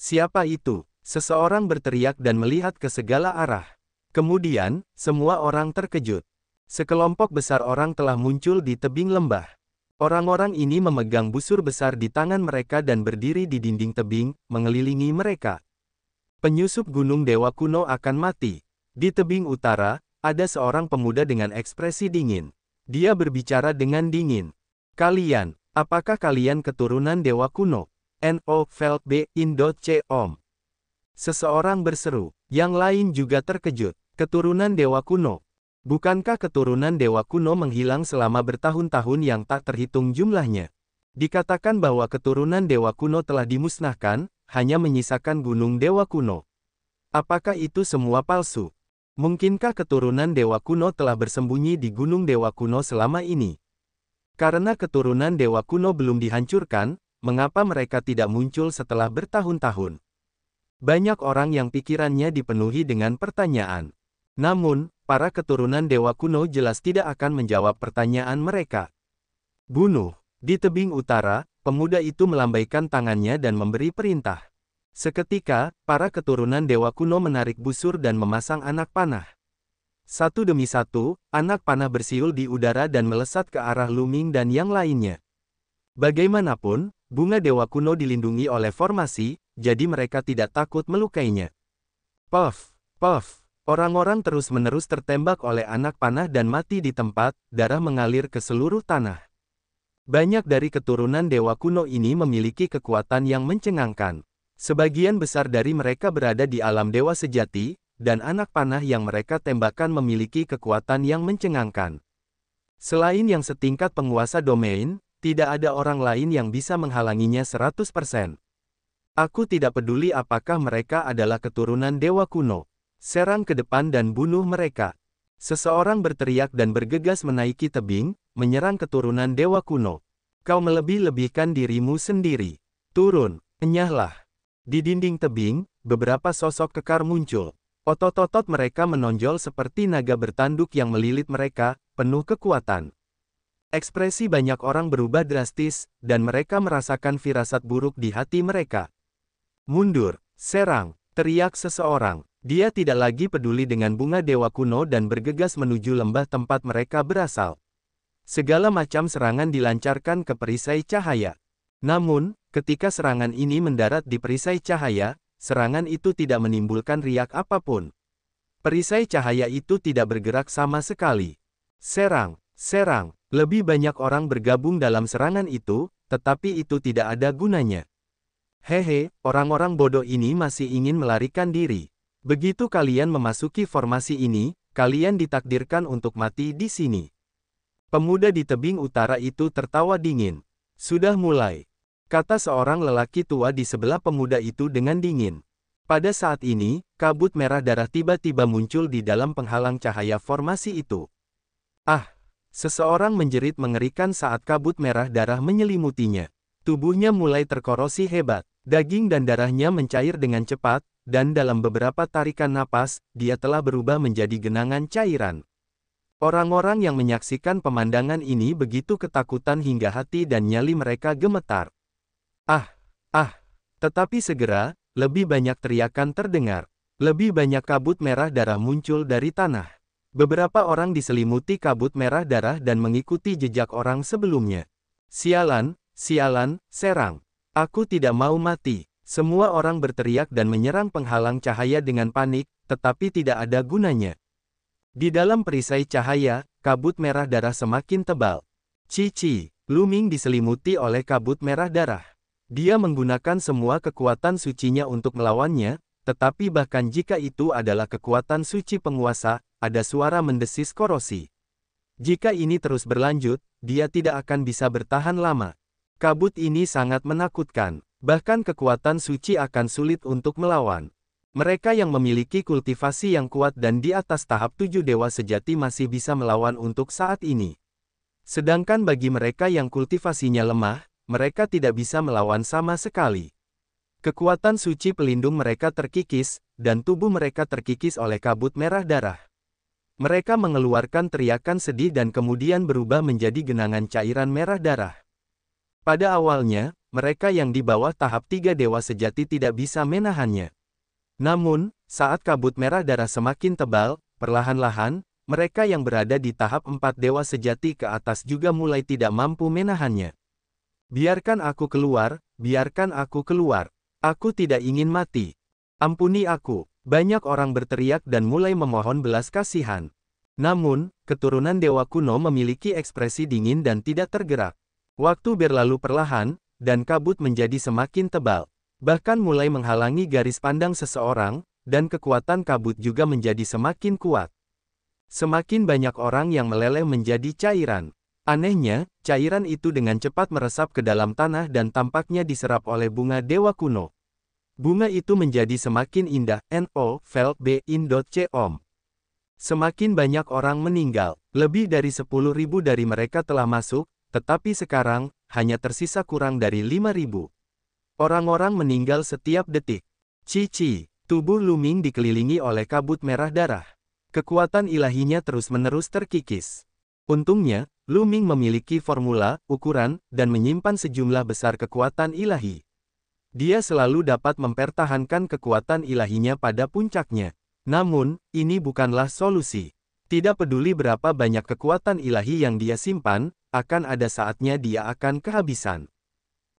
Siapa itu? Seseorang berteriak dan melihat ke segala arah. Kemudian, semua orang terkejut. Sekelompok besar orang telah muncul di tebing lembah. Orang-orang ini memegang busur besar di tangan mereka dan berdiri di dinding tebing, mengelilingi mereka. Penyusup Gunung Dewa Kuno akan mati. Di tebing utara, ada seorang pemuda dengan ekspresi dingin. Dia berbicara dengan dingin. Kalian, apakah kalian keturunan Dewa Kuno? No, Veld B. Indo C. Om. Seseorang berseru. Yang lain juga terkejut. Keturunan Dewa Kuno. Bukankah keturunan Dewa Kuno menghilang selama bertahun-tahun yang tak terhitung jumlahnya? Dikatakan bahwa keturunan Dewa Kuno telah dimusnahkan, hanya menyisakan Gunung Dewa Kuno. Apakah itu semua palsu? Mungkinkah keturunan Dewa Kuno telah bersembunyi di Gunung Dewa Kuno selama ini? Karena keturunan Dewa Kuno belum dihancurkan, mengapa mereka tidak muncul setelah bertahun-tahun? Banyak orang yang pikirannya dipenuhi dengan pertanyaan. Namun, para keturunan Dewa Kuno jelas tidak akan menjawab pertanyaan mereka. Bunuh. Di tebing utara, pemuda itu melambaikan tangannya dan memberi perintah. Seketika, para keturunan Dewa Kuno menarik busur dan memasang anak panah. Satu demi satu, anak panah bersiul di udara dan melesat ke arah Luming dan yang lainnya. Bagaimanapun, bunga Dewa Kuno dilindungi oleh formasi, jadi mereka tidak takut melukainya. Puff, puff. Orang-orang terus-menerus tertembak oleh anak panah dan mati di tempat, darah mengalir ke seluruh tanah. Banyak dari keturunan Dewa Kuno ini memiliki kekuatan yang mencengangkan. Sebagian besar dari mereka berada di alam dewa sejati, dan anak panah yang mereka tembakkan memiliki kekuatan yang mencengangkan. Selain yang setingkat penguasa domain, tidak ada orang lain yang bisa menghalanginya 100%. Aku tidak peduli apakah mereka adalah keturunan Dewa Kuno. Serang ke depan dan bunuh mereka. Seseorang berteriak dan bergegas menaiki tebing, menyerang keturunan Dewa Kuno. Kau melebih-lebihkan dirimu sendiri. Turun, enyahlah. Di dinding tebing, beberapa sosok kekar muncul. Otot-otot mereka menonjol seperti naga bertanduk yang melilit mereka, penuh kekuatan. Ekspresi banyak orang berubah drastis, dan mereka merasakan firasat buruk di hati mereka. Mundur, serang, teriak seseorang. Dia tidak lagi peduli dengan bunga Dewa Kuno dan bergegas menuju lembah tempat mereka berasal. Segala macam serangan dilancarkan ke perisai cahaya. Namun, ketika serangan ini mendarat di perisai cahaya, serangan itu tidak menimbulkan riak apapun. Perisai cahaya itu tidak bergerak sama sekali. Serang, serang. Lebih banyak orang bergabung dalam serangan itu, tetapi itu tidak ada gunanya. Hehe, orang-orang bodoh ini masih ingin melarikan diri. Begitu kalian memasuki formasi ini, kalian ditakdirkan untuk mati di sini. Pemuda di tebing utara itu tertawa dingin. Sudah mulai, kata seorang lelaki tua di sebelah pemuda itu dengan dingin. Pada saat ini, kabut merah darah tiba-tiba muncul di dalam penghalang cahaya formasi itu. Ah! Seseorang menjerit mengerikan saat kabut merah darah menyelimutinya. Tubuhnya mulai terkorosi hebat. Daging dan darahnya mencair dengan cepat, dan dalam beberapa tarikan napas, dia telah berubah menjadi genangan cairan. Orang-orang yang menyaksikan pemandangan ini begitu ketakutan hingga hati dan nyali mereka gemetar. Ah! Ah! Tetapi segera, lebih banyak teriakan terdengar. Lebih banyak kabut merah darah muncul dari tanah. Beberapa orang diselimuti kabut merah darah dan mengikuti jejak orang sebelumnya. Sialan, sialan, serang. Aku tidak mau mati. Semua orang berteriak dan menyerang penghalang cahaya dengan panik, tetapi tidak ada gunanya. Di dalam perisai cahaya, kabut merah darah semakin tebal. Cici, Luming diselimuti oleh kabut merah darah. Dia menggunakan semua kekuatan sucinya untuk melawannya, tetapi bahkan jika itu adalah kekuatan suci penguasa, ada suara mendesis korosi. Jika ini terus berlanjut, dia tidak akan bisa bertahan lama. Kabut ini sangat menakutkan. Bahkan kekuatan suci akan sulit untuk melawan. Mereka yang memiliki kultivasi yang kuat dan di atas tahap 7 dewa sejati masih bisa melawan untuk saat ini. Sedangkan bagi mereka yang kultivasinya lemah, mereka tidak bisa melawan sama sekali. Kekuatan suci pelindung mereka terkikis, dan tubuh mereka terkikis oleh kabut merah darah. Mereka mengeluarkan teriakan sedih dan kemudian berubah menjadi genangan cairan merah darah. Pada awalnya, mereka yang di bawah tahap 3 dewa sejati tidak bisa menahannya. Namun, saat kabut merah darah semakin tebal, perlahan-lahan, mereka yang berada di tahap 4 dewa sejati ke atas juga mulai tidak mampu menahannya. Biarkan aku keluar, biarkan aku keluar. Aku tidak ingin mati. Ampuni aku. Banyak orang berteriak dan mulai memohon belas kasihan. Namun, keturunan dewa kuno memiliki ekspresi dingin dan tidak tergerak. Waktu berlalu perlahan, dan kabut menjadi semakin tebal. Bahkan mulai menghalangi garis pandang seseorang, dan kekuatan kabut juga menjadi semakin kuat. Semakin banyak orang yang meleleh menjadi cairan. Anehnya, cairan itu dengan cepat meresap ke dalam tanah dan tampaknya diserap oleh bunga dewa kuno. Bunga itu menjadi semakin indah. No. Felt B.in.com. Semakin banyak orang meninggal. Lebih dari 10.000 dari mereka telah masuk, tetapi sekarang, hanya tersisa kurang dari 5.000. Orang-orang meninggal setiap detik. Cici, tubuh Lu Ming dikelilingi oleh kabut merah darah. Kekuatan ilahinya terus-menerus terkikis. Untungnya, Lu Ming memiliki formula, ukuran, dan menyimpan sejumlah besar kekuatan ilahi. Dia selalu dapat mempertahankan kekuatan ilahinya pada puncaknya. Namun, ini bukanlah solusi. Tidak peduli berapa banyak kekuatan ilahi yang dia simpan, akan ada saatnya dia akan kehabisan.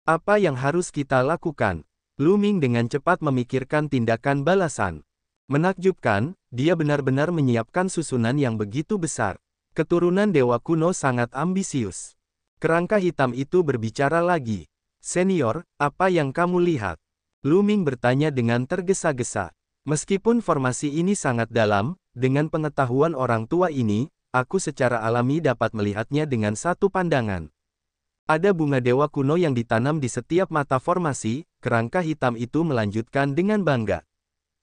Apa yang harus kita lakukan? Lu Ming dengan cepat memikirkan tindakan balasan. Menakjubkan, dia benar-benar menyiapkan susunan yang begitu besar. Keturunan dewa kuno sangat ambisius. Kerangka hitam itu berbicara lagi. Senior, apa yang kamu lihat? Lu Ming bertanya dengan tergesa-gesa. Meskipun formasi ini sangat dalam, dengan pengetahuan orang tua ini, aku secara alami dapat melihatnya dengan satu pandangan. Ada bunga dewa kuno yang ditanam di setiap mata formasi, kerangka hitam itu melanjutkan dengan bangga.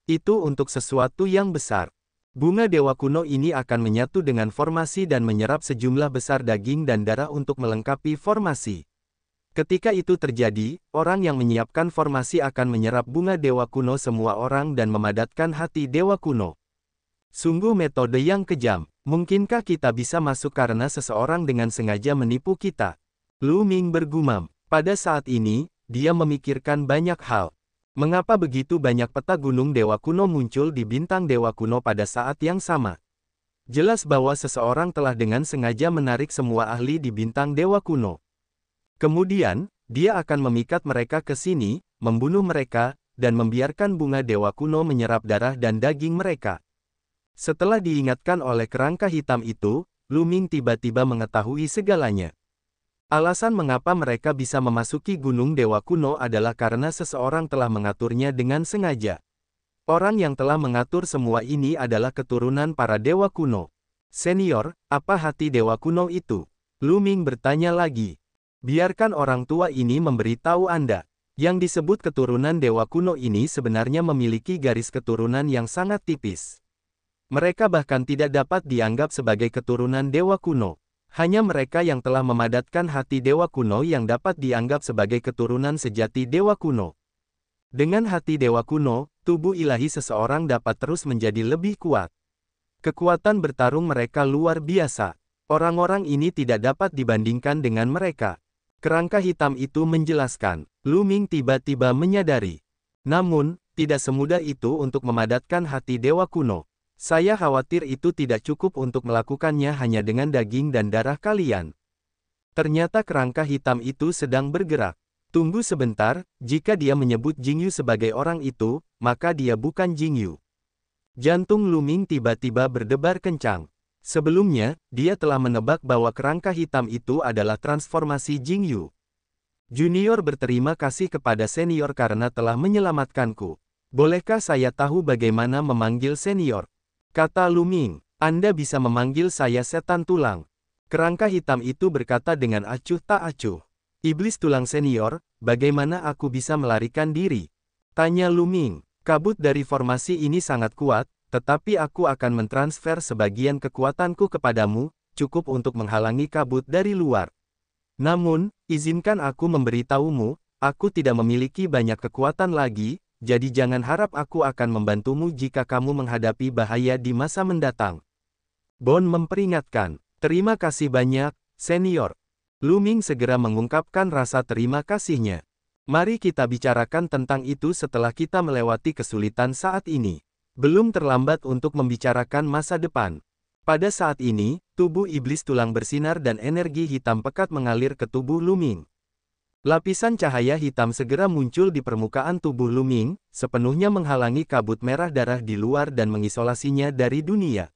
Itu untuk sesuatu yang besar. Bunga dewa kuno ini akan menyatu dengan formasi dan menyerap sejumlah besar daging dan darah untuk melengkapi formasi. Ketika itu terjadi, orang yang menyiapkan formasi akan menyerap bunga dewa kuno semua orang dan memadatkan hati dewa kuno. Sungguh metode yang kejam. Mungkinkah kita bisa masuk karena seseorang dengan sengaja menipu kita? Lu Ming bergumam. Pada saat ini, dia memikirkan banyak hal. Mengapa begitu banyak peta gunung dewa kuno muncul di bintang dewa kuno pada saat yang sama? Jelas bahwa seseorang telah dengan sengaja menarik semua ahli di bintang dewa kuno. Kemudian, dia akan memikat mereka ke sini, membunuh mereka, dan membiarkan bunga dewa kuno menyerap darah dan daging mereka. Setelah diingatkan oleh kerangka hitam itu, Lu Ming tiba-tiba mengetahui segalanya. Alasan mengapa mereka bisa memasuki gunung dewa kuno adalah karena seseorang telah mengaturnya dengan sengaja. Orang yang telah mengatur semua ini adalah keturunan para dewa kuno. Senior, apa hati dewa kuno itu? Lu Ming bertanya lagi. Biarkan orang tua ini memberitahu Anda. Yang disebut keturunan dewa kuno ini sebenarnya memiliki garis keturunan yang sangat tipis. Mereka bahkan tidak dapat dianggap sebagai keturunan dewa kuno. Hanya mereka yang telah memadatkan hati dewa kuno yang dapat dianggap sebagai keturunan sejati dewa kuno. Dengan hati dewa kuno, tubuh ilahi seseorang dapat terus menjadi lebih kuat. Kekuatan bertarung mereka luar biasa. Orang-orang ini tidak dapat dibandingkan dengan mereka. Kerangka hitam itu menjelaskan. Lu Ming tiba-tiba menyadari. Namun, tidak semudah itu untuk memadatkan hati dewa kuno. Saya khawatir itu tidak cukup untuk melakukannya hanya dengan daging dan darah kalian. Ternyata kerangka hitam itu sedang bergerak. Tunggu sebentar, jika dia menyebut Jingyu sebagai orang itu, maka dia bukan Jingyu. Jantung Lu Ming tiba-tiba berdebar kencang. Sebelumnya, dia telah menebak bahwa kerangka hitam itu adalah transformasi Jingyu. Junior berterima kasih kepada senior karena telah menyelamatkanku. Bolehkah saya tahu bagaimana memanggil senior? Kata Lu Ming, Anda bisa memanggil saya setan tulang. Kerangka hitam itu berkata dengan acuh tak acuh. Iblis tulang senior, bagaimana aku bisa melarikan diri? Tanya Lu Ming. Kabut dari formasi ini sangat kuat, tetapi aku akan mentransfer sebagian kekuatanku kepadamu, cukup untuk menghalangi kabut dari luar. Namun, izinkan aku memberitahumu, aku tidak memiliki banyak kekuatan lagi, jadi jangan harap aku akan membantumu jika kamu menghadapi bahaya di masa mendatang. Bon memperingatkan, terima kasih banyak, senior. Lu Ming segera mengungkapkan rasa terima kasihnya. Mari kita bicarakan tentang itu setelah kita melewati kesulitan saat ini. Belum terlambat untuk membicarakan masa depan. Pada saat ini, tubuh iblis tulang bersinar dan energi hitam pekat mengalir ke tubuh Luming. Lapisan cahaya hitam segera muncul di permukaan tubuh Luming, sepenuhnya menghalangi kabut merah darah di luar dan mengisolasinya dari dunia.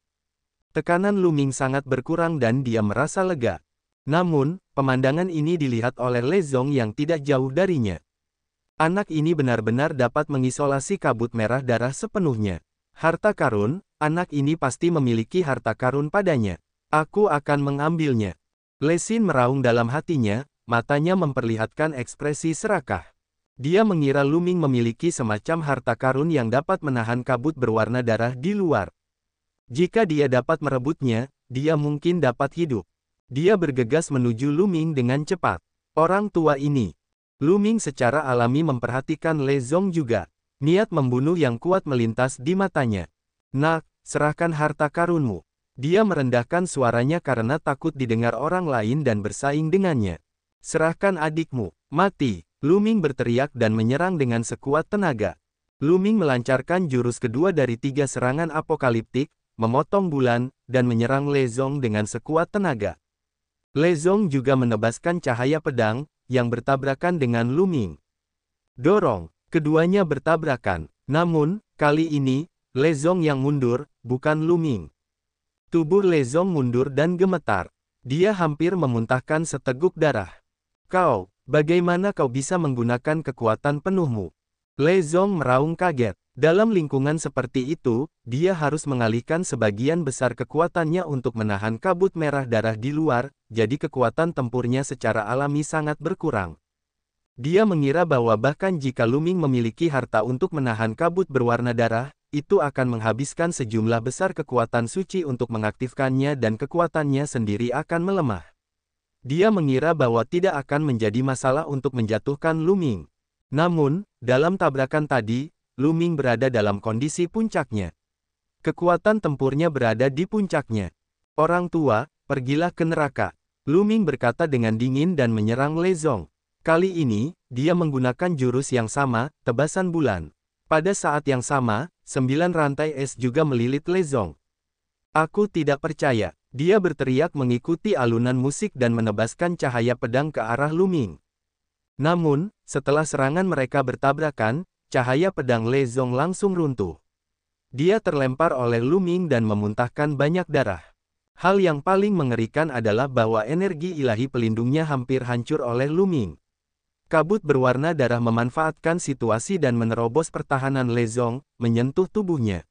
Tekanan Luming sangat berkurang dan dia merasa lega. Namun, pemandangan ini dilihat oleh Le Zong yang tidak jauh darinya. Anak ini benar-benar dapat mengisolasi kabut merah darah sepenuhnya. Harta karun, anak ini pasti memiliki harta karun padanya. Aku akan mengambilnya. Le Xin meraung dalam hatinya, matanya memperlihatkan ekspresi serakah. Dia mengira Luming memiliki semacam harta karun yang dapat menahan kabut berwarna darah di luar. Jika dia dapat merebutnya, dia mungkin dapat hidup. Dia bergegas menuju Luming dengan cepat. Orang tua ini. Luming secara alami memperhatikan Le Zong juga. Niat membunuh yang kuat melintas di matanya. Nak, serahkan harta karunmu. Dia merendahkan suaranya karena takut didengar orang lain dan bersaing dengannya. Serahkan adikmu. Mati. Luming berteriak dan menyerang dengan sekuat tenaga. Luming melancarkan jurus kedua dari 3 serangan apokaliptik, memotong bulan, dan menyerang Le Zong dengan sekuat tenaga. Le Zong juga menebaskan cahaya pedang, yang bertabrakan dengan Luming. Dorong, keduanya bertabrakan. Namun, kali ini, Le Zong yang mundur, bukan Luming. Tubuh Le Zong mundur dan gemetar. Dia hampir memuntahkan seteguk darah. Kau, bagaimana kau bisa menggunakan kekuatan penuhmu? Le Zong meraung kaget. Dalam lingkungan seperti itu, dia harus mengalihkan sebagian besar kekuatannya untuk menahan kabut merah darah di luar, jadi kekuatan tempurnya secara alami sangat berkurang. Dia mengira bahwa bahkan jika Luming memiliki harta untuk menahan kabut berwarna darah, itu akan menghabiskan sejumlah besar kekuatan suci untuk mengaktifkannya dan kekuatannya sendiri akan melemah. Dia mengira bahwa tidak akan menjadi masalah untuk menjatuhkan Luming. Namun, dalam tabrakan tadi, Luming berada dalam kondisi puncaknya. Kekuatan tempurnya berada di puncaknya. Orang tua, pergilah ke neraka. Luming berkata dengan dingin dan menyerang Le Zong. Kali ini, dia menggunakan jurus yang sama, tebasan bulan. Pada saat yang sama, 9 rantai es juga melilit Le Zong. Aku tidak percaya. Dia berteriak mengikuti alunan musik dan menebaskan cahaya pedang ke arah Luming. Namun, setelah serangan mereka bertabrakan, cahaya pedang Le Zong langsung runtuh. Dia terlempar oleh Luming dan memuntahkan banyak darah. Hal yang paling mengerikan adalah bahwa energi ilahi pelindungnya hampir hancur oleh Luming. Kabut berwarna darah memanfaatkan situasi dan menerobos pertahanan Le Zong, menyentuh tubuhnya.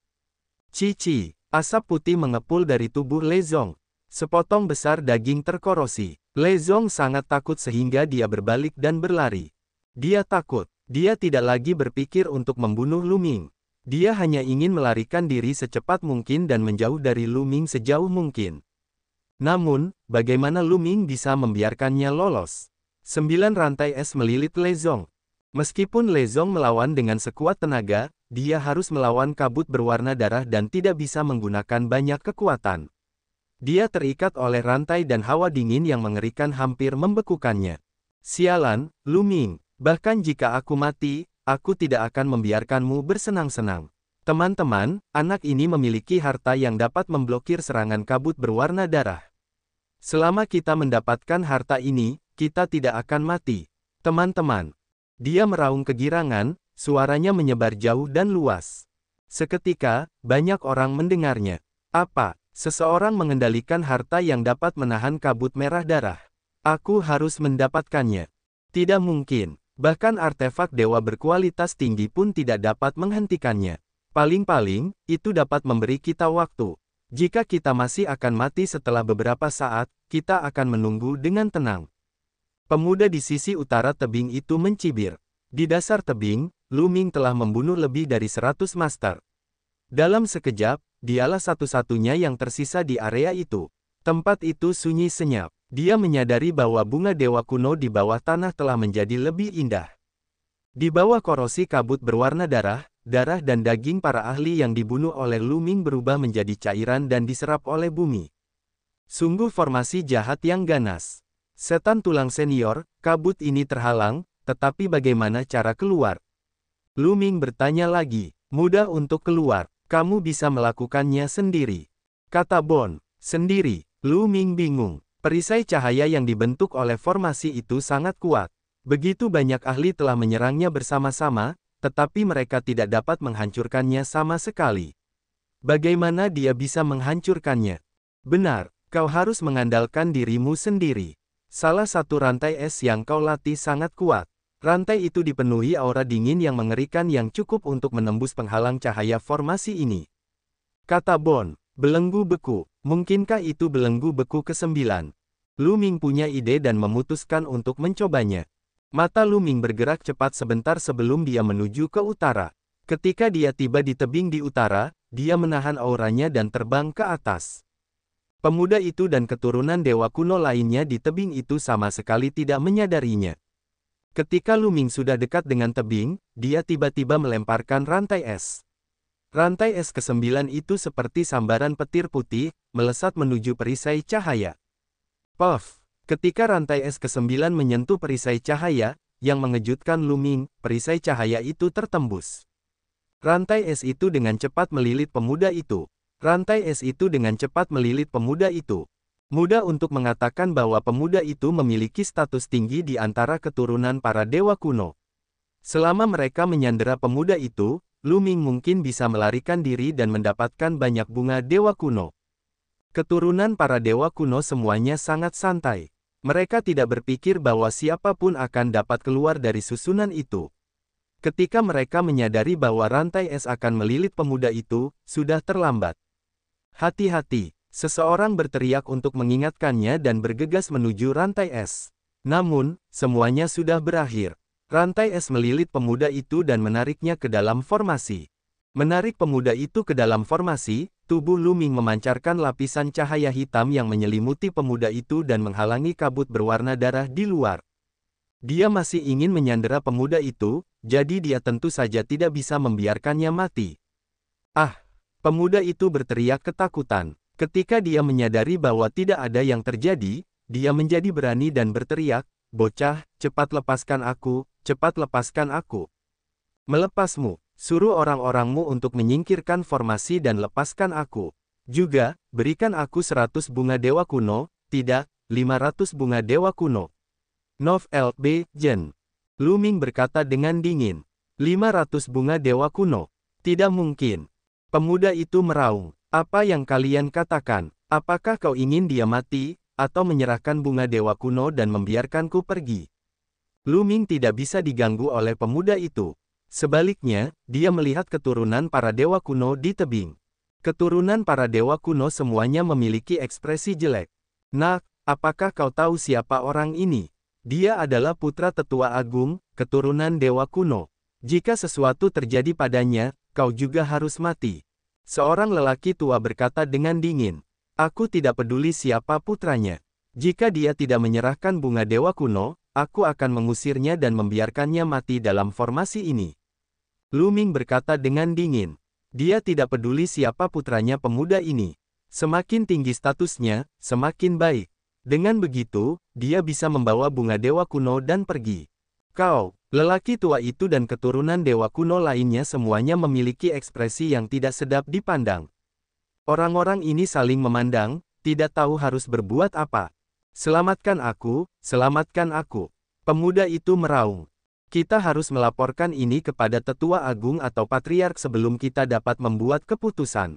Cici, asap putih mengepul dari tubuh Le Zong. Sepotong besar daging terkorosi. Le Zong sangat takut sehingga dia berbalik dan berlari. Dia takut. Dia tidak lagi berpikir untuk membunuh Luming. Dia hanya ingin melarikan diri secepat mungkin dan menjauh dari Luming sejauh mungkin. Namun, bagaimana Luming bisa membiarkannya lolos? 9 rantai es melilit Le Zong. Meskipun Le Zong melawan dengan sekuat tenaga, dia harus melawan kabut berwarna darah dan tidak bisa menggunakan banyak kekuatan. Dia terikat oleh rantai dan hawa dingin yang mengerikan hampir membekukannya. Sialan, Luming. Bahkan jika aku mati, aku tidak akan membiarkanmu bersenang-senang. Teman-teman, anak ini memiliki harta yang dapat memblokir serangan kabut berwarna darah. Selama kita mendapatkan harta ini, kita tidak akan mati. Teman-teman. Dia meraung kegirangan, suaranya menyebar jauh dan luas. Seketika, banyak orang mendengarnya. Apa? Seseorang mengendalikan harta yang dapat menahan kabut merah darah. Aku harus mendapatkannya. Tidak mungkin. Bahkan artefak dewa berkualitas tinggi pun tidak dapat menghentikannya. Paling-paling, itu dapat memberi kita waktu. Jika kita masih akan mati setelah beberapa saat, kita akan menunggu dengan tenang. Pemuda di sisi utara tebing itu mencibir. Di dasar tebing, Luming telah membunuh lebih dari 100 master. Dalam sekejap, dialah satu-satunya yang tersisa di area itu. Tempat itu sunyi senyap. Dia menyadari bahwa bunga dewa kuno di bawah tanah telah menjadi lebih indah. Di bawah korosi kabut berwarna darah, darah dan daging para ahli yang dibunuh oleh Luming berubah menjadi cairan dan diserap oleh bumi. Sungguh formasi jahat yang ganas. Setan tulang senior, kabut ini terhalang, tetapi bagaimana cara keluar? Lu Ming bertanya lagi. Mudah untuk keluar. Kamu bisa melakukannya sendiri. Kata Bon. Sendiri. Lu Ming bingung. Perisai cahaya yang dibentuk oleh formasi itu sangat kuat. Begitu banyak ahli telah menyerangnya bersama-sama, tetapi mereka tidak dapat menghancurkannya sama sekali. Bagaimana dia bisa menghancurkannya? Benar, kau harus mengandalkan dirimu sendiri. Salah satu rantai es yang kau latih sangat kuat. Rantai itu dipenuhi aura dingin yang mengerikan yang cukup untuk menembus penghalang cahaya formasi ini. Kata Bon, belenggu beku. Mungkinkah itu belenggu beku ke-9? Lu Ming punya ide dan memutuskan untuk mencobanya. Mata Lu Ming bergerak cepat sebentar sebelum dia menuju ke utara. Ketika dia tiba di tebing di utara, dia menahan auranya dan terbang ke atas. Pemuda itu dan keturunan dewa kuno lainnya di tebing itu sama sekali tidak menyadarinya. Ketika Lu Ming sudah dekat dengan tebing, dia tiba-tiba melemparkan rantai es. Rantai es ke-9 itu seperti sambaran petir putih, melesat menuju perisai cahaya. Puff! Ketika rantai es ke-9 menyentuh perisai cahaya, yang mengejutkan Lu Ming, perisai cahaya itu tertembus. Rantai es itu dengan cepat melilit pemuda itu. Rantai es itu dengan cepat melilit pemuda itu. Mudah untuk mengatakan bahwa pemuda itu memiliki status tinggi di antara keturunan para dewa kuno. Selama mereka menyandera pemuda itu, Lu Ming mungkin bisa melarikan diri dan mendapatkan banyak bunga dewa kuno. Keturunan para dewa kuno semuanya sangat santai. Mereka tidak berpikir bahwa siapapun akan dapat keluar dari susunan itu. Ketika mereka menyadari bahwa rantai es akan melilit pemuda itu, sudah terlambat. Hati-hati, seseorang berteriak untuk mengingatkannya dan bergegas menuju rantai es. Namun, semuanya sudah berakhir. Rantai es melilit pemuda itu dan menariknya ke dalam formasi. Menarik pemuda itu ke dalam formasi, tubuh Lu Ming memancarkan lapisan cahaya hitam yang menyelimuti pemuda itu dan menghalangi kabut berwarna darah di luar. Dia masih ingin menyandera pemuda itu, jadi dia tentu saja tidak bisa membiarkannya mati. Ah! Pemuda itu berteriak ketakutan. Ketika dia menyadari bahwa tidak ada yang terjadi, dia menjadi berani dan berteriak, "Bocah, cepat lepaskan aku, cepat lepaskan aku. Melepasmu, suruh orang-orangmu untuk menyingkirkan formasi dan lepaskan aku. Juga, berikan aku 100 bunga dewa kuno, tidak, 500 bunga dewa kuno." Nov L.B. Jen. Lu Ming berkata dengan dingin. 500 bunga dewa kuno. Tidak mungkin. Pemuda itu meraung. Apa yang kalian katakan? Apakah kau ingin dia mati, atau menyerahkan bunga dewa kuno dan membiarkanku pergi? Lu Ming tidak bisa diganggu oleh pemuda itu. Sebaliknya, dia melihat keturunan para dewa kuno di tebing. Keturunan para dewa kuno semuanya memiliki ekspresi jelek. Nak, apakah kau tahu siapa orang ini? Dia adalah putra tetua agung, keturunan dewa kuno. Jika sesuatu terjadi padanya, kau juga harus mati. Seorang lelaki tua berkata dengan dingin. Aku tidak peduli siapa putranya. Jika dia tidak menyerahkan bunga dewa kuno, aku akan mengusirnya dan membiarkannya mati dalam formasi ini. Lu Ming berkata dengan dingin. Dia tidak peduli siapa putranya pemuda ini. Semakin tinggi statusnya, semakin baik. Dengan begitu, dia bisa membawa bunga dewa kuno dan pergi. Kau, lelaki tua itu dan keturunan dewa kuno lainnya semuanya memiliki ekspresi yang tidak sedap dipandang. Orang-orang ini saling memandang, tidak tahu harus berbuat apa. Selamatkan aku, selamatkan aku. Pemuda itu meraung. Kita harus melaporkan ini kepada tetua agung atau patriark sebelum kita dapat membuat keputusan.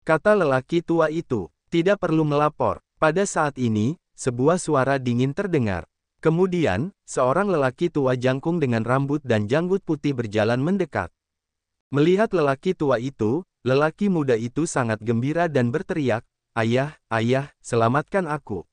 Kata lelaki tua itu, tidak perlu melapor. Pada saat ini, sebuah suara dingin terdengar. Kemudian, seorang lelaki tua jangkung dengan rambut dan janggut putih berjalan mendekat. Melihat lelaki tua itu, lelaki muda itu sangat gembira dan berteriak, "Ayah, ayah, selamatkan aku.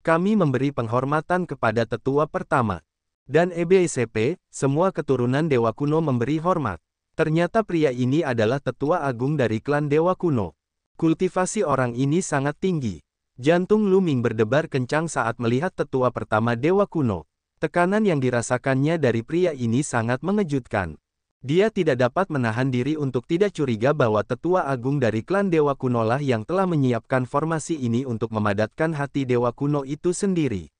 Kami memberi penghormatan kepada tetua pertama." Dan EBSP, semua keturunan dewa kuno memberi hormat. Ternyata pria ini adalah tetua agung dari klan dewa kuno. Kultivasi orang ini sangat tinggi. Jantung Lu Ming berdebar kencang saat melihat tetua pertama dewa kuno. Tekanan yang dirasakannya dari pria ini sangat mengejutkan. Dia tidak dapat menahan diri untuk tidak curiga bahwa tetua agung dari klan dewa kuno lah yang telah menyiapkan formasi ini untuk memadatkan hati dewa kuno itu sendiri.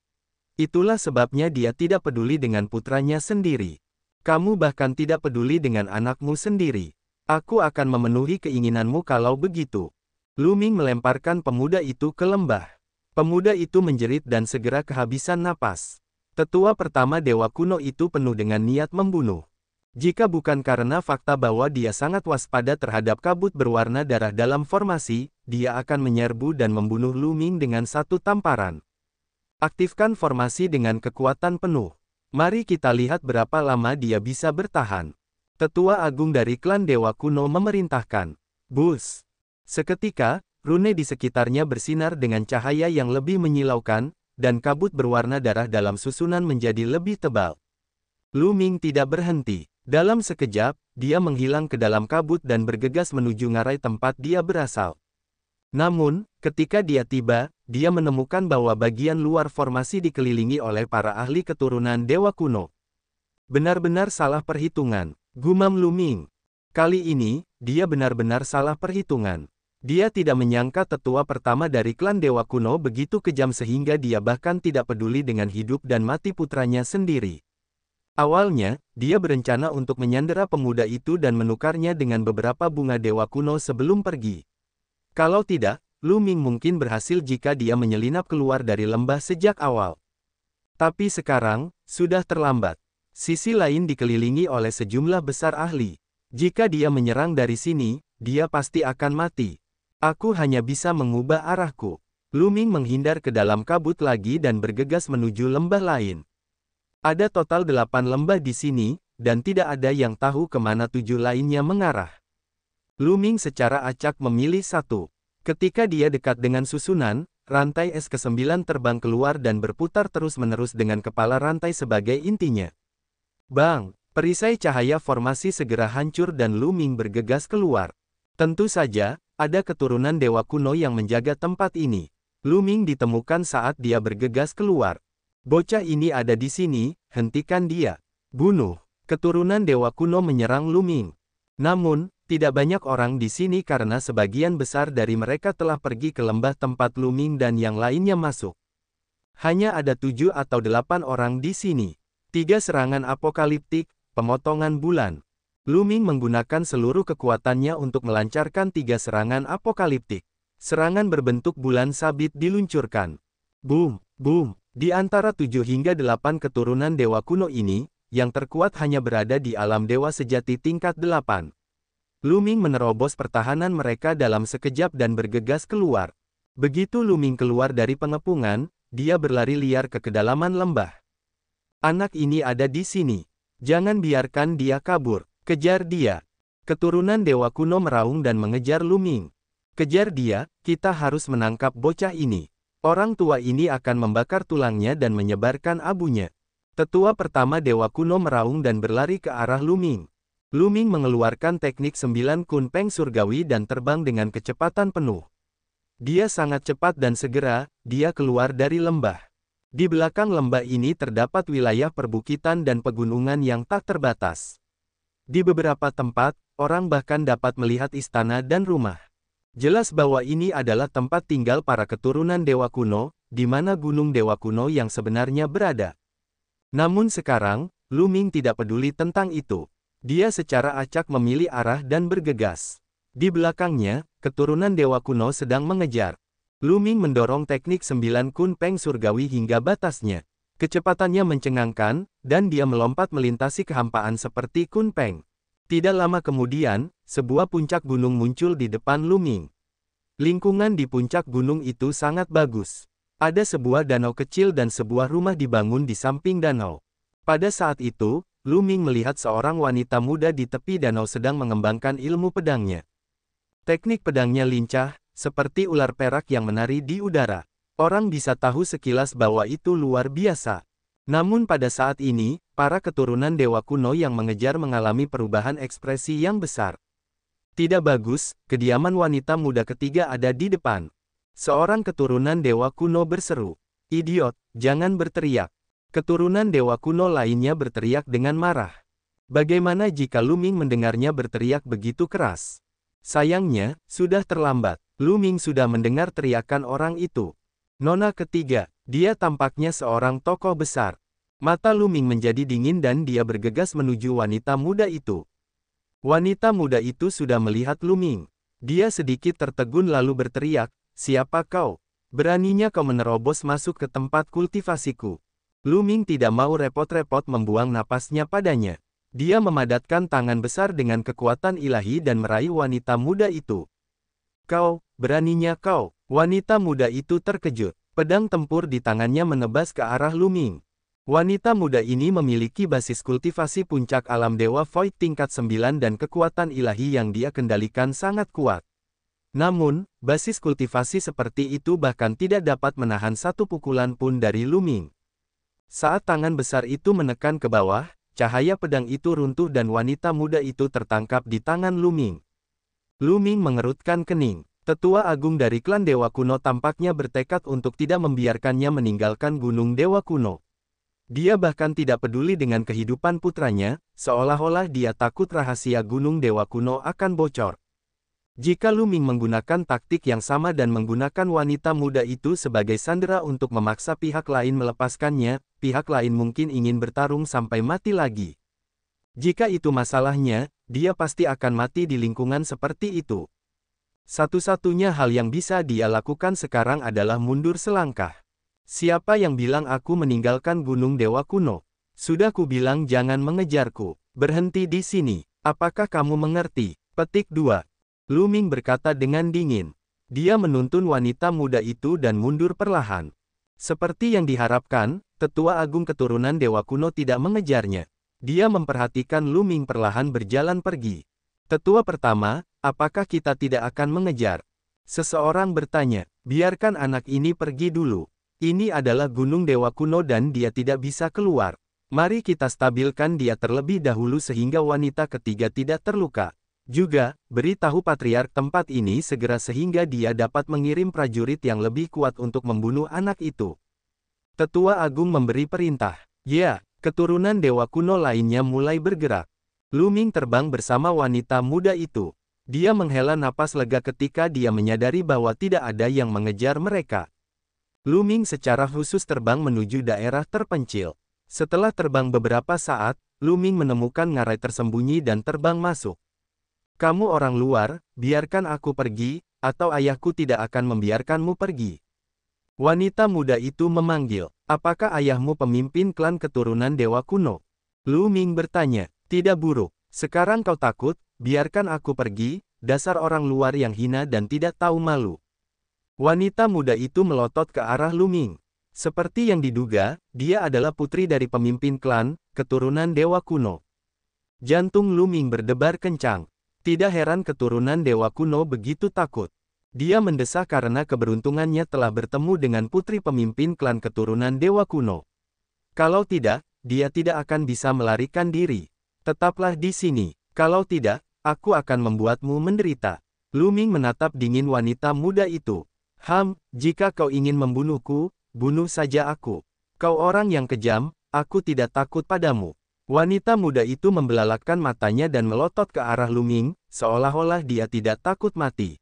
Itulah sebabnya dia tidak peduli dengan putranya sendiri. Kamu bahkan tidak peduli dengan anakmu sendiri. Aku akan memenuhi keinginanmu kalau begitu. Lu Ming melemparkan pemuda itu ke lembah. Pemuda itu menjerit dan segera kehabisan napas. Tetua pertama Dewa Kuno itu penuh dengan niat membunuh. Jika bukan karena fakta bahwa dia sangat waspada terhadap kabut berwarna darah dalam formasi, dia akan menyerbu dan membunuh Lu Ming dengan satu tamparan. Aktifkan formasi dengan kekuatan penuh. Mari kita lihat berapa lama dia bisa bertahan. Tetua Agung dari klan Dewa Kuno memerintahkan. Bus. Seketika, rune di sekitarnya bersinar dengan cahaya yang lebih menyilaukan, dan kabut berwarna darah dalam susunan menjadi lebih tebal. Lu Ming tidak berhenti. Dalam sekejap, dia menghilang ke dalam kabut dan bergegas menuju ngarai tempat dia berasal. Namun, ketika dia tiba, dia menemukan bahwa bagian luar formasi dikelilingi oleh para ahli keturunan Dewa Kuno. Benar-benar salah perhitungan, gumam Lu Ming. Kali ini, dia benar-benar salah perhitungan. Dia tidak menyangka tetua pertama dari klan Dewa Kuno begitu kejam sehingga dia bahkan tidak peduli dengan hidup dan mati putranya sendiri. Awalnya, dia berencana untuk menyandera pemuda itu dan menukarnya dengan beberapa bunga Dewa Kuno sebelum pergi. Kalau tidak, Lu Ming mungkin berhasil jika dia menyelinap keluar dari lembah sejak awal. Tapi sekarang, sudah terlambat. Sisi lain dikelilingi oleh sejumlah besar ahli. Jika dia menyerang dari sini, dia pasti akan mati. Aku hanya bisa mengubah arahku. Lu Ming menghindar ke dalam kabut lagi dan bergegas menuju lembah lain. Ada total 8 lembah di sini, dan tidak ada yang tahu kemana 7 lainnya mengarah. Lu Ming secara acak memilih satu. Ketika dia dekat dengan susunan, rantai es ke-9 terbang keluar dan berputar terus-menerus dengan kepala rantai sebagai intinya. Bang! Perisai cahaya formasi segera hancur dan Lu Ming bergegas keluar. Tentu saja, ada keturunan Dewa Kuno yang menjaga tempat ini. Lu Ming ditemukan saat dia bergegas keluar. Bocah ini ada di sini, hentikan dia. Bunuh! Keturunan Dewa Kuno menyerang Lu Ming. Namun, tidak banyak orang di sini karena sebagian besar dari mereka telah pergi ke lembah tempat Lu Ming dan yang lainnya masuk. Hanya ada 7 atau 8 orang di sini. 3 serangan apokaliptik, pemotongan bulan. Lu Ming menggunakan seluruh kekuatannya untuk melancarkan 3 serangan apokaliptik. Serangan berbentuk bulan sabit diluncurkan. Boom, boom. Di antara 7 hingga 8 keturunan Dewa Kuno ini, yang terkuat hanya berada di alam dewa sejati tingkat 8. Lu Ming menerobos pertahanan mereka dalam sekejap dan bergegas keluar. Begitu Lu Ming keluar dari pengepungan, dia berlari liar ke kedalaman lembah. Anak ini ada di sini. Jangan biarkan dia kabur. Kejar dia. Keturunan Dewa Kuno meraung dan mengejar Lu Ming. Kejar dia, kita harus menangkap bocah ini. Orang tua ini akan membakar tulangnya dan menyebarkan abunya. Tetua pertama Dewa Kuno meraung dan berlari ke arah Lu Ming. Lu Ming mengeluarkan teknik 9 Kun Peng Surgawi dan terbang dengan kecepatan penuh. Dia sangat cepat dan segera, dia keluar dari lembah. Di belakang lembah ini terdapat wilayah perbukitan dan pegunungan yang tak terbatas. Di beberapa tempat, orang bahkan dapat melihat istana dan rumah. Jelas bahwa ini adalah tempat tinggal para keturunan Dewa Kuno, di mana Gunung Dewa Kuno yang sebenarnya berada. Namun sekarang, Lu Ming tidak peduli tentang itu. Dia secara acak memilih arah dan bergegas. Di belakangnya, keturunan Dewa Kuno sedang mengejar. Lu Ming mendorong teknik 9 Kun Peng Surgawi hingga batasnya. Kecepatannya mencengangkan, dan dia melompat melintasi kehampaan seperti Kun Peng. Tidak lama kemudian, sebuah puncak gunung muncul di depan Lu Ming. Lingkungan di puncak gunung itu sangat bagus. Ada sebuah danau kecil dan sebuah rumah dibangun di samping danau. Pada saat itu, Lu Ming melihat seorang wanita muda di tepi danau sedang mengembangkan ilmu pedangnya. Teknik pedangnya lincah, seperti ular perak yang menari di udara. Orang bisa tahu sekilas bahwa itu luar biasa. Namun pada saat ini, para keturunan Dewa Kuno yang mengejar mengalami perubahan ekspresi yang besar. Tidak bagus, kediaman wanita muda ketiga ada di depan. Seorang keturunan Dewa Kuno berseru, "Idiot, jangan berteriak." Keturunan Dewa Kuno lainnya berteriak dengan marah. Bagaimana jika Lu Ming mendengarnya berteriak begitu keras? Sayangnya, sudah terlambat. Lu Ming sudah mendengar teriakan orang itu. Nona ketiga, Dia tampaknya seorang tokoh besar. Mata Lu Ming menjadi dingin dan dia bergegas menuju wanita muda itu. Wanita muda itu sudah melihat Lu Ming. Dia sedikit tertegun lalu berteriak, "Siapa kau? Beraninya kau menerobos masuk ke tempat kultivasiku?" Lu Ming tidak mau repot-repot membuang napasnya padanya. Dia memadatkan tangan besar dengan kekuatan ilahi dan meraih wanita muda itu. "Kau, beraninya kau?" Wanita muda itu terkejut. Pedang tempur di tangannya menebas ke arah Lu Ming. Wanita muda ini memiliki basis kultivasi puncak alam Dewa Void tingkat 9 dan kekuatan ilahi yang dia kendalikan sangat kuat. Namun, basis kultivasi seperti itu bahkan tidak dapat menahan satu pukulan pun dari Lu Ming. Saat tangan besar itu menekan ke bawah, cahaya pedang itu runtuh dan wanita muda itu tertangkap di tangan Lu Ming. Lu Ming mengerutkan kening. Tetua Agung dari klan Dewa Kuno tampaknya bertekad untuk tidak membiarkannya meninggalkan Gunung Dewa Kuno. Dia bahkan tidak peduli dengan kehidupan putranya, seolah-olah dia takut rahasia Gunung Dewa Kuno akan bocor. Jika Lu Ming menggunakan taktik yang sama dan menggunakan wanita muda itu sebagai sandera untuk memaksa pihak lain melepaskannya, pihak lain mungkin ingin bertarung sampai mati lagi. Jika itu masalahnya, dia pasti akan mati di lingkungan seperti itu. Satu-satunya hal yang bisa dia lakukan sekarang adalah mundur selangkah. Siapa yang bilang aku meninggalkan Gunung Dewa Kuno? Sudah ku bilang jangan mengejarku. Berhenti di sini. Apakah kamu mengerti? Petik 2. Lu Ming berkata dengan dingin. Dia menuntun wanita muda itu dan mundur perlahan. Seperti yang diharapkan, Tetua Agung keturunan Dewa Kuno tidak mengejarnya. Dia memperhatikan Lu Ming perlahan berjalan pergi. Tetua pertama, apakah kita tidak akan mengejar? Seseorang bertanya, biarkan anak ini pergi dulu. Ini adalah Gunung Dewa Kuno dan dia tidak bisa keluar. Mari kita stabilkan dia terlebih dahulu sehingga wanita ketiga tidak terluka. Juga, beritahu patriark tempat ini segera sehingga dia dapat mengirim prajurit yang lebih kuat untuk membunuh anak itu. Tetua Agung memberi perintah. Ya, keturunan Dewa Kuno lainnya mulai bergerak. Lu Ming terbang bersama wanita muda itu. Dia menghela napas lega ketika dia menyadari bahwa tidak ada yang mengejar mereka. Lu Ming secara khusus terbang menuju daerah terpencil. Setelah terbang beberapa saat, Lu Ming menemukan ngarai tersembunyi dan terbang masuk. Kamu orang luar, biarkan aku pergi, atau ayahku tidak akan membiarkanmu pergi. Wanita muda itu memanggil, apakah ayahmu pemimpin klan keturunan Dewa Kuno? Lu Ming bertanya. Tidak buruk, sekarang kau takut, biarkan aku pergi, dasar orang luar yang hina dan tidak tahu malu. Wanita muda itu melotot ke arah Lu Ming. Seperti yang diduga, dia adalah putri dari pemimpin klan, keturunan Dewa Kuno. Jantung Lu Ming berdebar kencang. Tidak heran keturunan Dewa Kuno begitu takut. Dia mendesah karena keberuntungannya telah bertemu dengan putri pemimpin klan keturunan Dewa Kuno. Kalau tidak, dia tidak akan bisa melarikan diri. Tetaplah di sini, kalau tidak, aku akan membuatmu menderita. Lu Ming menatap dingin wanita muda itu. Jika kau ingin membunuhku, bunuh saja aku. Kau orang yang kejam, aku tidak takut padamu. Wanita muda itu membelalakkan matanya dan melotot ke arah Lu Ming, seolah-olah dia tidak takut mati.